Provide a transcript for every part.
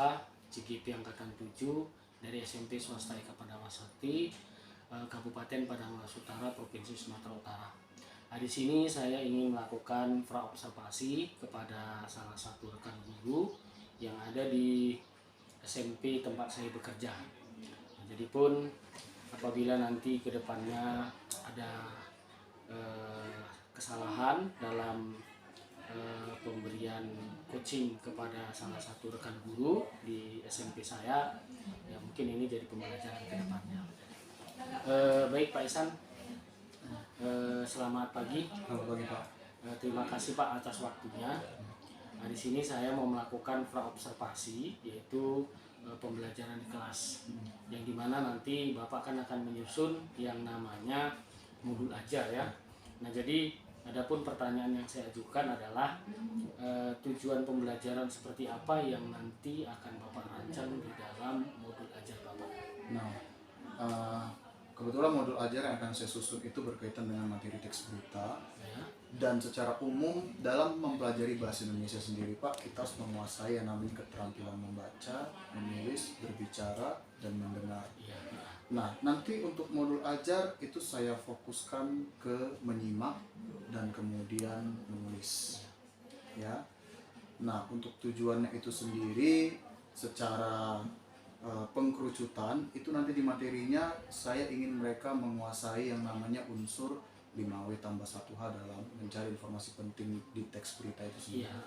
Esa, CGP Angkatan 7 dari SMP Swasta Eka Padang Sakti, Kabupaten Padang Lawas Utara, Provinsi Sumatera Utara. Nah, di sini saya ingin melakukan praobservasi kepada salah satu rekan guru yang ada di SMP tempat saya bekerja. Nah, jadi pun apabila nanti ke depannya ada kesalahan dalam pemberian coaching kepada salah satu rekan guru di SMP saya, ya mungkin ini jadi pembelajaran ke depannya. Baik Pak Ihsan, selamat pagi. Selamat pagi Pak. Terima kasih Pak atas waktunya. Nah, di sini saya mau melakukan praobservasi, yaitu pembelajaran di kelas, yang dimana nanti Bapak akan menyusun yang namanya modul ajar ya. Nah, jadi adapun pertanyaan yang saya ajukan adalah tujuan pembelajaran seperti apa yang nanti akan Bapak rancang di dalam modul ajar Bapak. Nah, kebetulan modul ajar yang akan saya susun itu berkaitan dengan materi teks berita Ya. dan secara umum dalam mempelajari bahasa Indonesia sendiri Pak, kita harus menguasai yang namanya keterampilan membaca, menulis, berbicara, dan mendengar. Ya. Nah, nanti untuk modul ajar itu saya fokuskan ke menyimak dan kemudian menulis. Ya. Nah, untuk tujuannya itu sendiri secara pengkerucutan itu nanti di materinya saya ingin mereka menguasai yang namanya unsur 5W tambah 1H dalam mencari informasi penting di teks berita itu sendiri. Ya.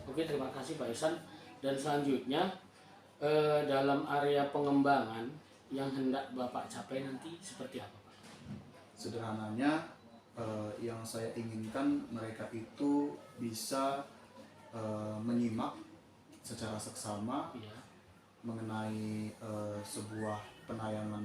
Oke, terima kasih Pak Ihsan. Dan selanjutnya dalam area pengembangan yang hendak Bapak capai nanti seperti apa Pak? Sederhananya yang saya inginkan mereka itu bisa menyimak secara seksama Ya. mengenai sebuah penayangan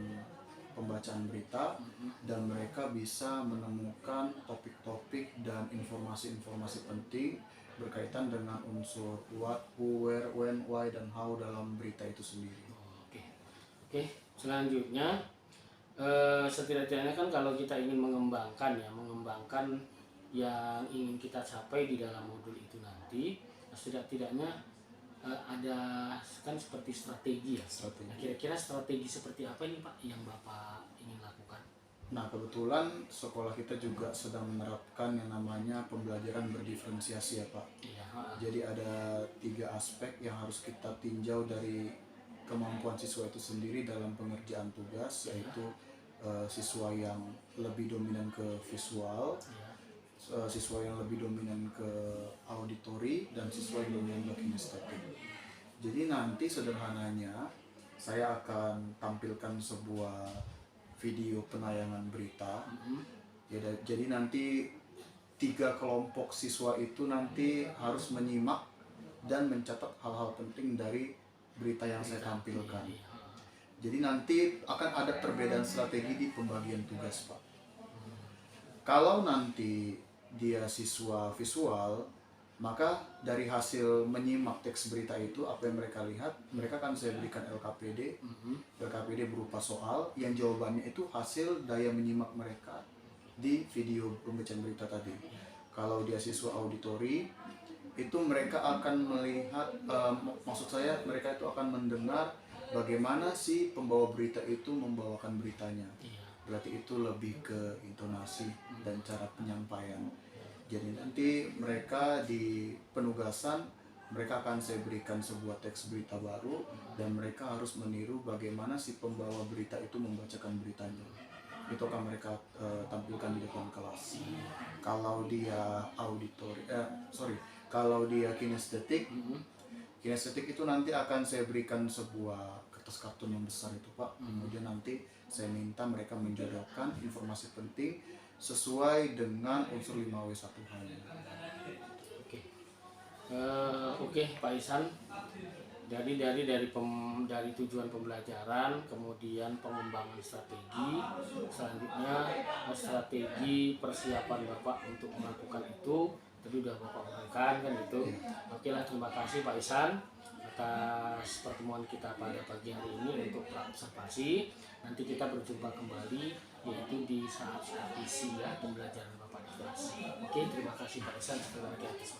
pembacaan berita dan mereka bisa menemukan topik-topik dan informasi-informasi penting berkaitan dengan unsur what, who, where, when, why, dan how dalam berita itu sendiri. Oke, selanjutnya setidaknya kan kalau kita ingin mengembangkan yang ingin kita capai di dalam modul itu nanti, setidaknya ada kan seperti strategi ya. Strategi. Nah, kira-kira strategi seperti apa ini Pak yang Bapak ingin lakukan? Nah, kebetulan sekolah kita juga sedang menerapkan yang namanya pembelajaran berdiferensiasi ya Pak. Iya. Jadi ada 3 aspek yang harus kita tinjau dari kemampuan siswa itu sendiri dalam pengerjaan tugas, yaitu siswa yang lebih dominan ke visual, siswa yang lebih dominan ke auditori, dan siswa yang dominan ke kinestetik. Jadi nanti sederhananya saya akan tampilkan sebuah video penayangan berita. Ya, jadi nanti 3 kelompok siswa itu nanti harus menyimak dan mencatat hal-hal penting dari berita yang saya tampilkan. Jadi nanti akan ada perbedaan strategi di pembagian tugas Pak. Kalau nanti dia siswa visual, maka dari hasil menyimak teks berita itu apa yang mereka lihat, mereka akan saya berikan LKPD. LKPD berupa soal yang jawabannya itu hasil daya menyimak mereka di video pembacaan berita tadi. Kalau dia siswa auditori, itu mereka akan melihat, maksud saya mereka itu akan mendengar bagaimana si pembawa berita itu membawakan beritanya. Berarti itu lebih ke intonasi dan cara penyampaian. Jadi nanti mereka di penugasan, mereka akan saya berikan sebuah teks berita baru dan mereka harus meniru bagaimana si pembawa berita itu membacakan beritanya. Itu akan mereka tampilkan di depan kelas. Kalau dia kalau dia kinestetik, kinestetik itu nanti akan saya berikan sebuah kertas kartun yang besar itu Pak. Kemudian nanti saya minta mereka menjodohkan informasi penting sesuai dengan unsur 5W1H. Oke, Pak Ihsan. Jadi dari tujuan pembelajaran, kemudian pengembangan strategi, selanjutnya strategi persiapan Bapak untuk melakukan itu tadi udah Bapak uraikan kan itu. Oke lah, terima kasih Pak Ihsan atas pertemuan kita pada pagi hari ini untuk praobservasi. Nanti kita berjumpa kembali yaitu di saat isi ya pembelajaran Bapak di kelas. Oke, terima kasih Pak Ihsan sekali lagi atas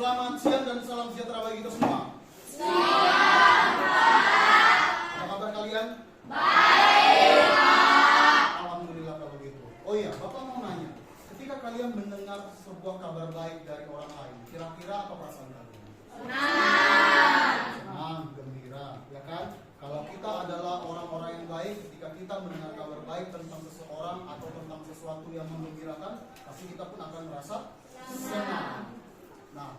Selamat siang dan salam sejahtera bagi kita semua. Apa kabar kalian? Baik. Alhamdulillah kalau gitu. Oh iya, Bapak mau nanya. Ketika kalian mendengar sebuah kabar baik dari orang lain, kira-kira apa perasaan kalian? Senang, gembira, ya kan? Kalau kita adalah orang-orang yang baik, ketika kita mendengar kabar baik tentang seseorang atau tentang sesuatu yang menggembirakan, pasti kita pun akan merasa senang. Nah,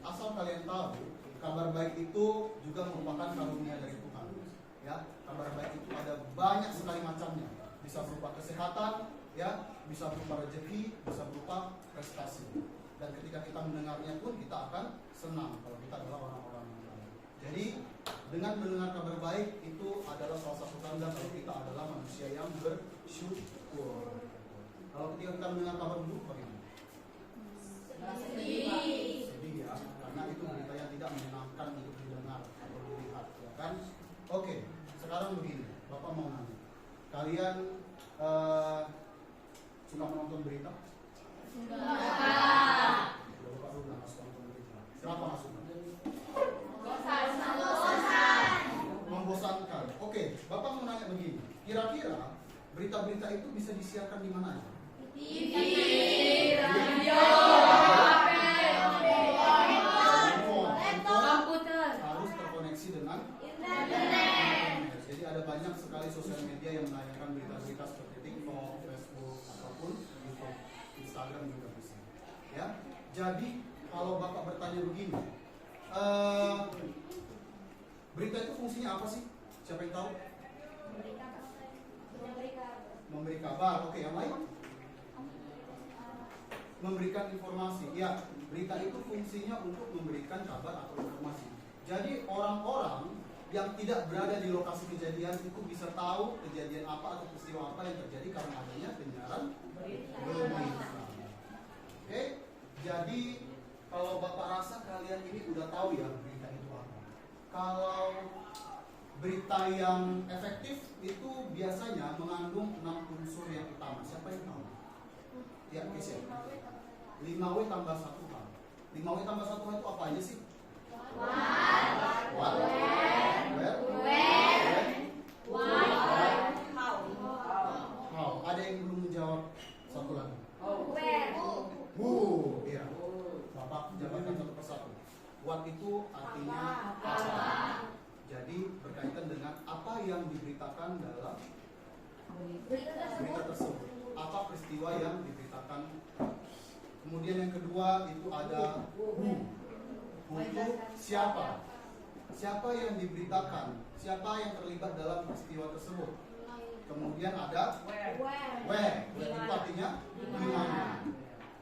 asal kalian tahu, kabar baik itu juga merupakan karunia dari Tuhan. Ya, kabar baik itu ada banyak sekali macamnya. Bisa berupa kesehatan, ya, bisa berupa rezeki, bisa berupa prestasi. Dan ketika kita mendengarnya pun kita akan senang kalau kita adalah orang-orang yang baik. Jadi, dengan mendengar kabar baik itu adalah salah satu tanda kalau kita adalah manusia yang bersyukur. Kalau ketika kita mendengar kabar buruk bagaimana? Sedih ya, karena itu berita yang tidak menyenangkan untuk didengar atau dilihat, ya kan? Oke, sekarang begini, Bapak mau nanya, kalian suka menonton berita? Bapak dulu nggak suka nonton berita. Kenapa nggak suka? Membosankan. Oke, Bapak mau nanya begini, kira-kira berita-berita itu bisa disiarkan di mana aja? Harus terkoneksi dengan internet. Jadi ada banyak sekali sosial media yang menayangkan berita-berita seperti TikTok, Facebook, ataupun YouTube, Instagram juga bisa. Ya, jadi kalau Bapak bertanya begini, berita itu fungsinya apa sih? Siapa yang tahu? Memberi kabar. Oke, yang lain? Memberikan informasi. Ya, berita itu fungsinya untuk memberikan kabar atau informasi. Jadi orang-orang yang tidak berada di lokasi kejadian itu bisa tahu kejadian apa atau peristiwa apa yang terjadi karena adanya penyiaran berita. Oke, jadi kalau Bapak rasa kalian ini udah tahu ya berita itu apa. Kalau berita yang efektif itu biasanya mengandung 6 unsur yang utama. Siapa yang tahu? Ya, bisa. 5W tambah 1H. 5W tambah 1H itu apa aja sih? What? Where? How? Ada yang belum menjawab satu lagi? Who? Iya. Bapak jabarkan satu persatu. What itu artinya apa? Jadi berkaitan dengan apa yang diberitakan dalam berita tersebut. Apa peristiwa yang diberitakan. Kemudian yang kedua itu ada who. Who itu siapa? Siapa yang diberitakan? Siapa yang terlibat dalam peristiwa tersebut? Kemudian ada where. Itu artinya di mana?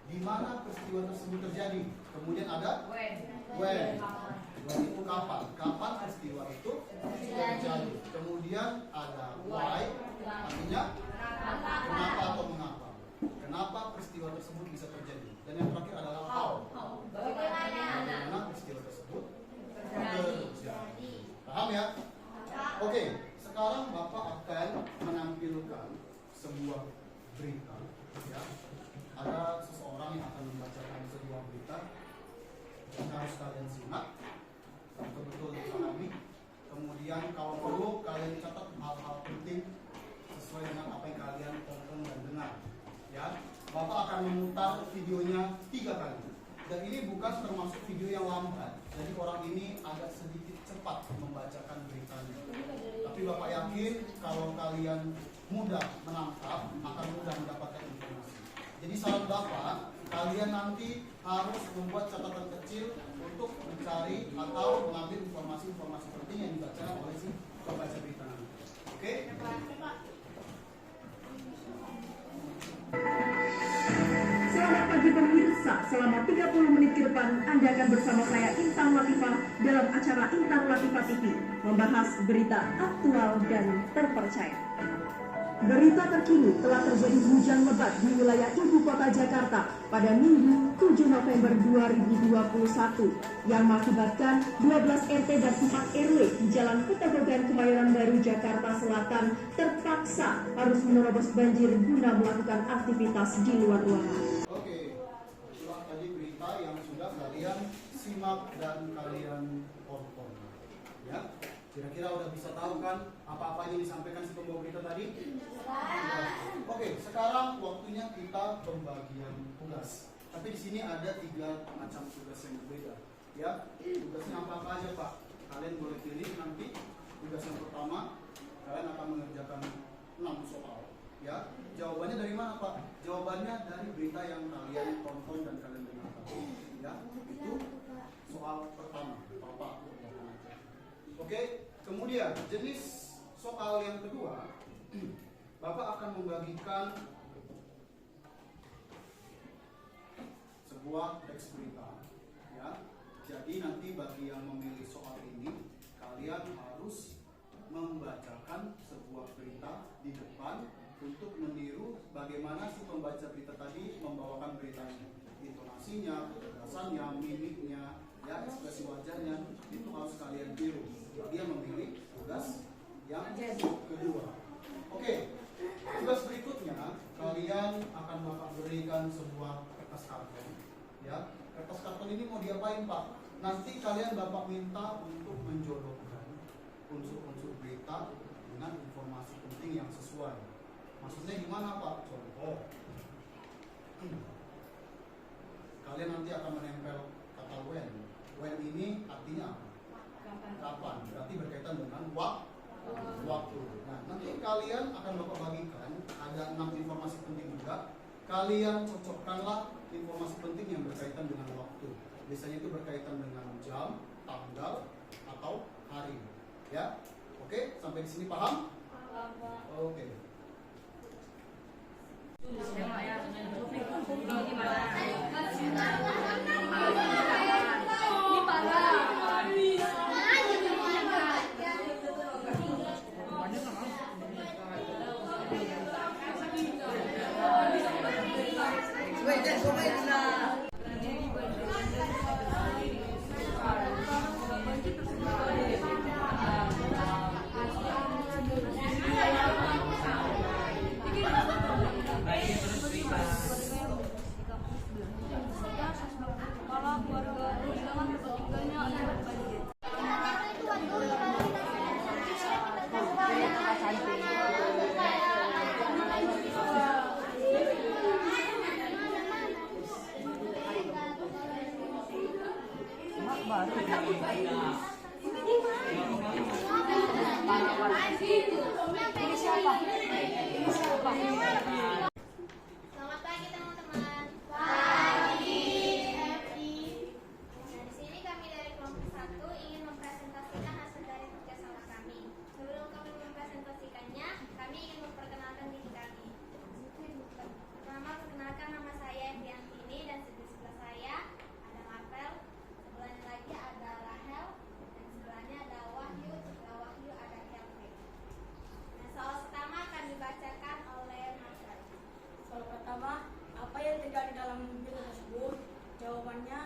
Di mana peristiwa tersebut terjadi? Kemudian ada when. When itu kapan? Kapan peristiwa itu terjadi? Kemudian ada why. Artinya kenapa atau mengapa? Kenapa peristiwa tersebut bisa terjadi? Dan yang terakhir adalah how. Bagaimana peristiwa tersebut terjadi? Paham ya? Oke, sekarang Bapak akan menampilkan sebuah berita. Ya, ada seseorang yang akan membacakan sebuah berita. Yang harus kalian simak, betul-betul dipahami. Kemudian kalau perlu kalian catat hal-hal penting sesuai dengan apa yang kalian tonton dan dengar. Ya, Bapak akan memutar videonya 3 kali. Dan ini bukan termasuk video yang lambat. Jadi orang ini agak sedikit cepat membacakan beritanya. Tapi Bapak yakin kalau kalian mudah menangkap, akan mudah mendapatkan informasi. Jadi saran Bapak, kalian nanti harus membuat catatan kecil untuk mencari atau mengambil informasi-informasi penting yang dibacakan oleh si pembaca berita nanti. Oke? Selamat pagi pemirsa, selama 30 menit ke depan Anda akan bersama saya Intan Latifah dalam acara Intan Latifah TV, membahas berita aktual dan terpercaya. Berita terkini telah terjadi hujan lebat di wilayah ibu kota Jakarta pada Minggu 7 November 2021 yang mengakibatkan 12 RT dan 4 RW di Jalan Petamburan Kemayoran Baru Jakarta Selatan terpaksa harus menerobos banjir guna melakukan aktivitas di luar ruangan. Oke, itulah tadi berita yang sudah kalian simak dan kalian tonton. Ya, kira-kira udah bisa tahu kan apa-apa yang disampaikan si pembawa berita tadi? Oke, sekarang waktunya kita pembagian tugas. Tapi di sini ada 3 macam tugas yang berbeda. Ya, tugasnya apa aja Pak? Kalian boleh pilih nanti. Tugas yang pertama, kalian akan mengerjakan 6 soal. Ya, jawabannya dari mana Pak? Jawabannya dari berita yang kalian tonton dan kalian dengarkan. Ya, itu soal pertama, Bapak. Oke, kemudian jenis soal yang kedua, Bapak akan membagikan sebuah teks berita. Ya, jadi nanti bagi yang memilih soal ini, kalian harus membacakan sebuah berita di depan untuk meniru bagaimana si pembaca berita tadi membawakan beritanya, intonasinya, ketegasannya, mimiknya, ya ekspresi wajahnya itu harus kalian tiru. Bagi yang memilih tugas yang kedua. Oke, tugas berikutnya kalian akan Bapak berikan sebuah kertas karton. Ya, kertas karton ini mau diapain Pak? Nanti kalian Bapak minta untuk menjodohkan unsur-unsur berita dengan informasi penting yang sesuai. Maksudnya gimana Pak? Contoh, kalian nanti akan menempel kata when. When ini artinya apa? Kapan? Berarti berkaitan dengan waktu. Nah, nanti kalian akan Bapak bagikan ada 6 informasi penting juga. Kalian cocokkanlah informasi penting yang berkaitan dengan waktu. Biasanya itu berkaitan dengan jam, tanggal, atau hari. Ya, oke, sampai di sini paham? Oke. Selamat pagi teman-teman. Pagi. Nah, di sini kami dari kelompok 1 ingin mempresentasikan hasil dari kerjasama kami. Sebelum kami mempresentasikannya, kami ingin memperkenalkan diri kami. Pertama, perkenalkan nama saya Eviantini dan di sebelah saya ada Marvel, sebelahnya lagi ada Rahel, dan sebelahnya ada Wahyu, sebelah Wahyu ada Kelvin. Nah, soal pertama akan dibacakan oleh Marvel. Soal pertama, apa yang terjadi dalam berita tersebut? Jawabannya,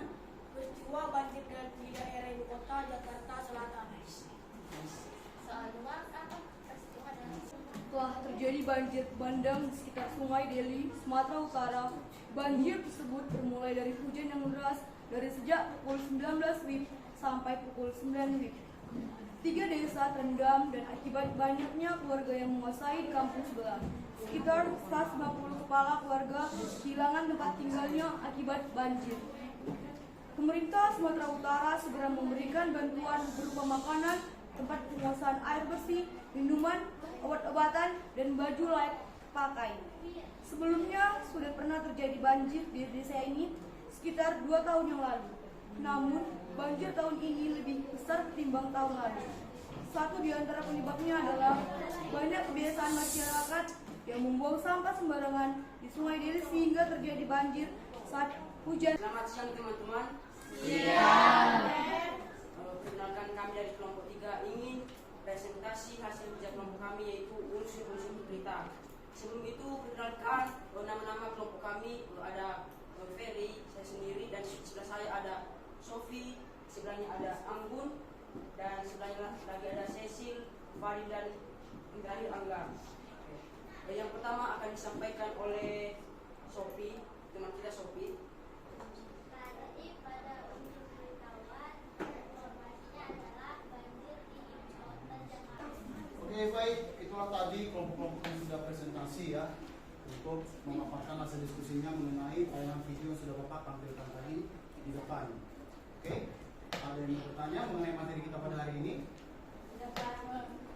peristiwa banjir di daerah ibu kota Jakarta Selatan. Soal 2, apa peristiwa dalam Telah terjadi banjir bandang di sekitar Sungai Deli, Sumatera Utara. Banjir tersebut bermulai dari hujan yang deras dari sejak pukul 19 WIB sampai pukul 9 WIB. 3 desa terendam dan akibat banyaknya keluarga yang menguasai di kampung sebelah. Sekitar 150 kepala keluarga kehilangan tempat tinggalnya akibat banjir. Pemerintah Sumatera Utara segera memberikan bantuan berupa makanan, tempat penguasaan air bersih, minuman, obat-obatan, dan baju layak pakai. Sebelumnya sudah pernah terjadi banjir di desa ini sekitar 2 tahun yang lalu. Namun, banjir tahun ini lebih besar ketimbang tahun lalu. Satu di antara penyebabnya adalah banyak kebiasaan masyarakat yang membuang sampah sembarangan di Sungai Deli sehingga terjadi banjir saat hujan. Selamat siang teman-teman. Perkenalkan kami dari kelompok 3 ingin presentasi hasil kerja kelompok kami yaitu unsur-unsur berita. Sebelum itu perkenalkan nama-nama kelompok kami ada Ferry, saya sendiri, dan sebelah saya ada Sofi, sebelahnya ada Anggun, dan sebelahnya lagi ada Cecil, Farid, dan yang terakhir Angga. Yang pertama akan disampaikan oleh Sofi, teman kita Sofi. Jadi pada unsur berita dari tayangan video yang sudah Bapak tampilkan tadi di depan. Oke, ada yang mau bertanya mengenai materi kita pada hari ini?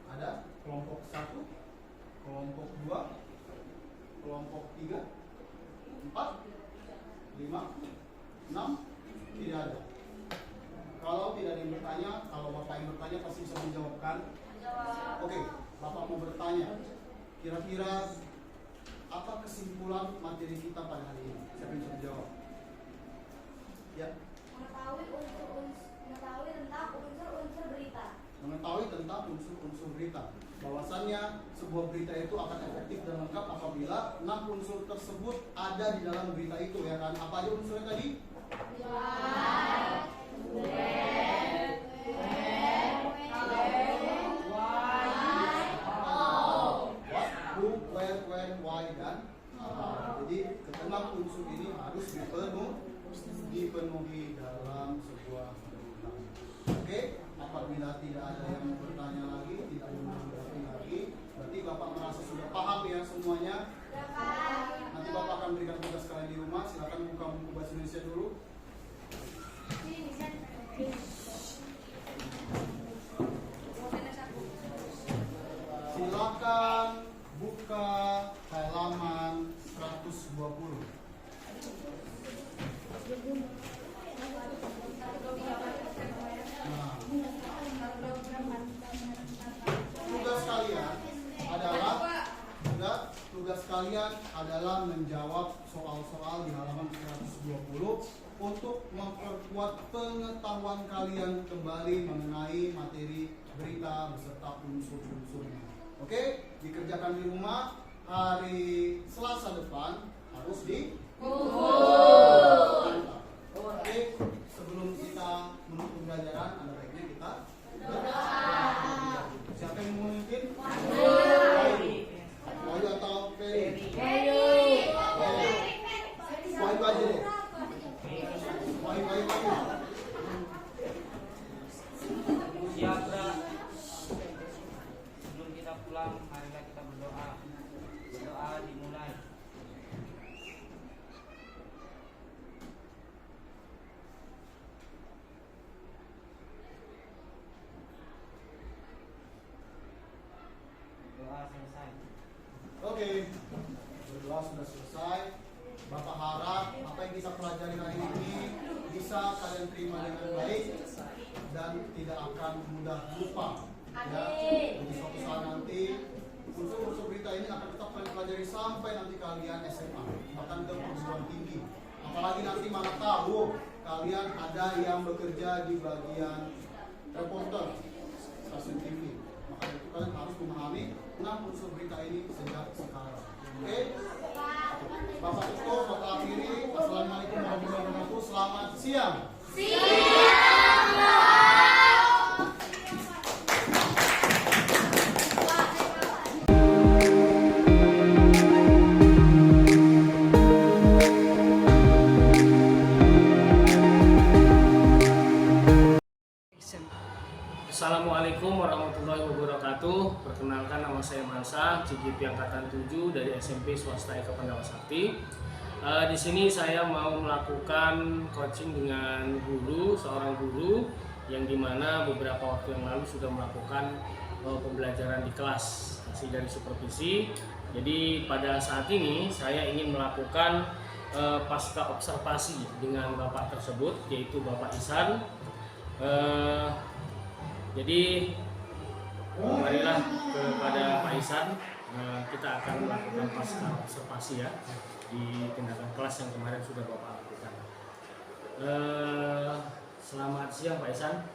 Ada kelompok 1, kelompok 2, kelompok 3, 4, 5, 6, tidak ada. Kalau tidak ada yang bertanya, kalau Bapak yang bertanya pasti bisa menjawabkan. Oke, Bapak mau bertanya, kira-kira apa kesimpulan materi kita pada hari ini? Siapa yang bisa menjawab? Ya. Mengetahui tentang unsur-unsur berita. Mengetahui tentang unsur-unsur berita. Bahwasannya sebuah berita itu akan efektif dan lengkap apabila 6 unsur tersebut ada di dalam berita itu, ya kan? Apa aja unsurnya tadi? Who, where, when, why, dan apa. Jadi keenam unsur ini harus dipenuhi dalam sebuah berita. Oke, apabila tidak ada yang bertanya lagi, tidak menanggapi lagi, berarti Bapak merasa sudah paham ya semuanya. Nanti Bapak akan berikan tugas kalian di rumah. Silakan buka buku bahasa Indonesia dulu. Silakan buka halaman 120. Nah, tugas kalian adalah menjawab soal-soal di halaman 120 untuk memperkuat pengetahuan kalian kembali mengenai materi berita beserta unsur-unsurnya. Oke, dikerjakan di rumah. Hari Selasa depan harus Oke, sebelum kita menutup pembelajaran, ada baiknya kita berdoa. Siapa yang mau memimpin? Wahyu atau Ferry? Wahyu aja deh. Wahyu. Siap, Bra. Sebelum kita pulang, marilah kita berdoa. Berdoa dimulai. Doa selesai. Oke, berdoa sudah selesai. Bapak harap apa yang kita pelajari hari ini bisa kalian terima dengan baik dan tidak akan mudah lupa. Ya, di suatu saat nanti unsur-unsur berita ini akan tetap kalian pelajari sampai nanti kalian SMA, bahkan ke perguruan tinggi. Apalagi nanti mana tahu kalian ada yang bekerja di bagian reporter stasiun TV. Maka itu kalian harus memahami 6 unsur berita ini sejak sekarang. Oke? Bapak tutup, Bapak akhiri. Assalamualaikum warahmatullahi wabarakatuh. Selamat siang. Assalamualaikum warahmatullahi wabarakatuh. Perkenalkan, nama saya Mansa, CGP Angkatan 7 dari SMP Swasta Eka Pandawa Sakti. Di sini saya mau melakukan coaching dengan seorang guru yang dimana beberapa waktu yang lalu sudah melakukan pembelajaran di kelas hasil dari supervisi. Jadi pada saat ini saya ingin melakukan pasca observasi dengan bapak tersebut, yaitu Bapak Ihsan. Jadi marilah kepada Pak Ihsan, kita akan melakukan pasca observasi ya di tindakan kelas yang kemarin sudah Bapak lakukan. Selamat siang Pak Ihsan.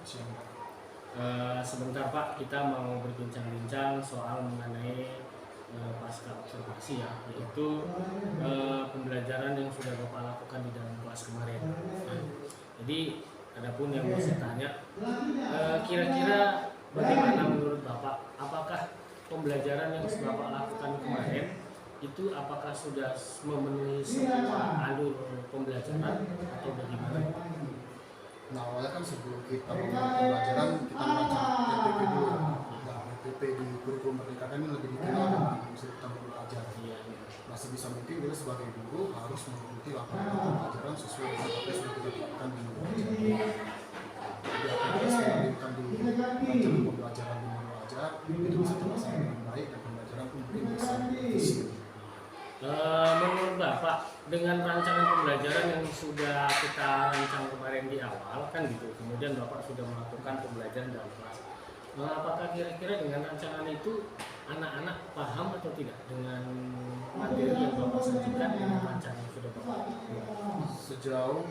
Sebentar Pak, kita mau berbincang-bincang soal mengenai pasca observasi ya, yaitu pembelajaran yang sudah Bapak lakukan di dalam kelas kemarin. Jadi adapun yang mau saya tanya, kira-kira bagaimana menurut Bapak? Apakah pembelajaran yang Bapak lakukan kemarin itu apakah sudah memenuhi semua alur pembelajaran atau bagaimana? Nah, awalnya kan sebelum kita memulai pembelajaran kita merancang TPP dulu. Nah, PP di kurikulum Merdeka kami lebih dikenal dengan unsur utama belajar. Iya. Nah, sebisa mungkin kita sebagai guru harus mengikuti laporan pembelajaran sesuai dengan apa yang sudah kita tetapkan di menu belajar. Jadi apa yang sudah dilakukan di rancangan pembelajaran di menu belajar itu bisa terlaksana dengan baik dan pembelajaran pun mungkin bisa efisien. Menurut Bapak, dengan rancangan pembelajaran yang sudah kita rancang kemarin di awal kan gitu, kemudian Bapak sudah melakukan pembelajaran dalam kelas. Apakah kira-kira dengan rancangan itu anak-anak paham atau tidak dengan materi yang Bapak sajikan dengan rancangan yang sudah Bapak buat? Sejauh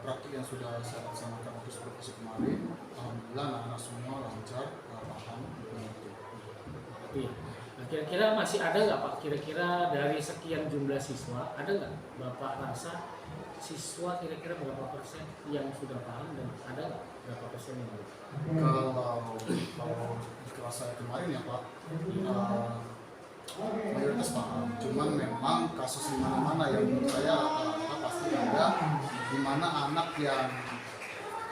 praktik yang sudah saya laksanakan waktu supervisi kemarin, alhamdulillah anak-anak semua lancar, paham, mengerti. Iya. Nah, kira-kira masih ada nggak Pak? Kira-kira dari sekian jumlah siswa, ada nggak Bapak rasa siswa kira-kira berapa persen yang sudah paham dan ada nggak berapa persen yang belum? Kalau di kelas saya kemarin ya Pak, mayoritas paham. Cuman memang kasus di mana-mana yang menurut saya pasti ada, di mana anak yang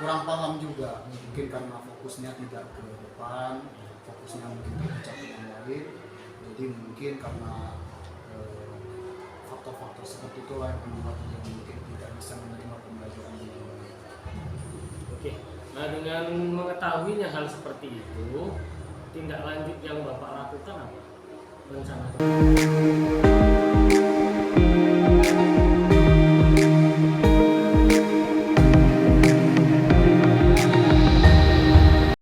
kurang paham juga, mungkin karena fokusnya tidak ke depan, fokusnya mungkin terpecah yang lain. Jadi mungkin karena faktor-faktor seperti itulah yang membuat dia mungkin tidak bisa menerima pembelajaran dengan baik. Oke. Nah, dengan mengetahuinya hal seperti itu, tindak lanjut yang Bapak lakukan apa? Rencana